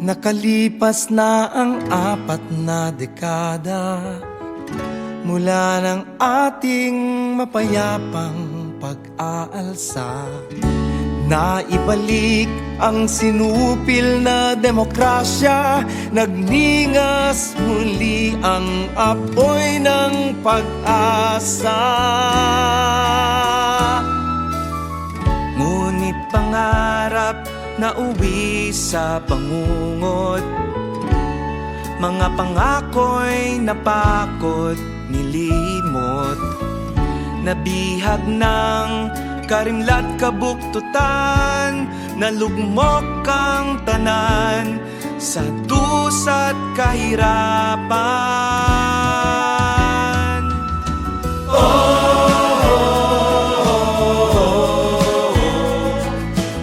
Nakalipas na ang 4 na dekada mula ng ating mapayapang pag-aalsa. Naibalik ang sinupil na demokrasya, nagningas muli ang apoy ng pag-asa. Ngunit pangarap na uwi sa pangungod, mga pangako'y napakot, nilimot, nabihag ng karimlat kabuktutan, nalugmok ang tanan sa dusa't kahirapan.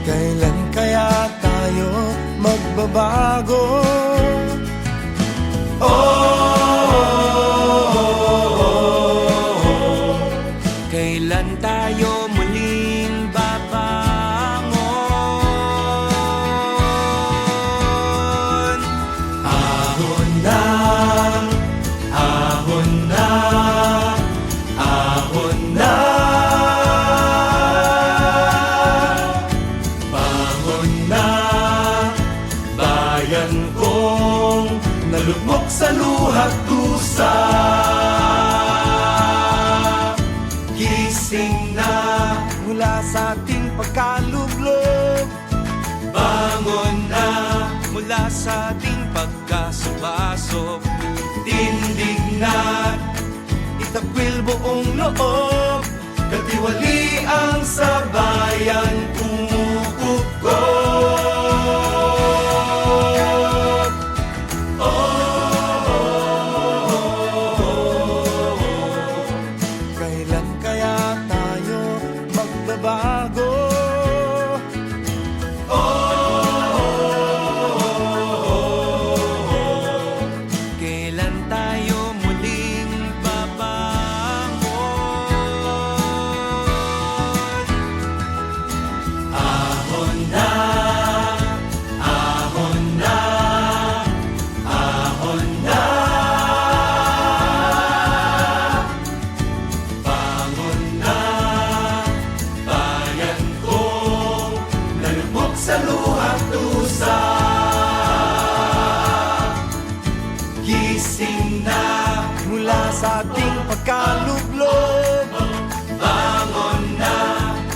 Kailan kaya tayo magbabago? Kailan tayo muling babangon? Ahon na, ahon na, ahon na. Bangon na, bayan kong nalugmok sa luha't dusa. Gising na mula sa ating pagkalublog, bangon na mula sa ating pagkasubasok. Tindig na itakwil buong loob, katiwali ang sabayan umuugod. Kailan kaya tayo magbabago? Kailan tayo muling babangon? Ahon na, ahon na, ahon na. Bangon na, bayan kong nalugmok sa luha't dusa. Gising na mula sa ating pagkalublog, bangon na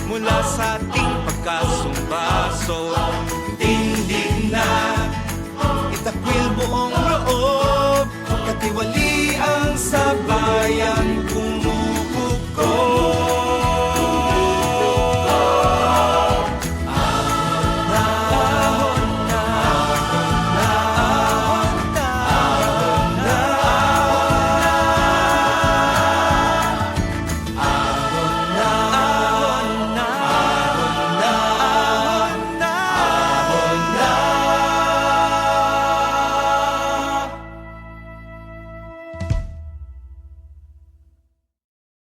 mula sa ating pagkasumbaso.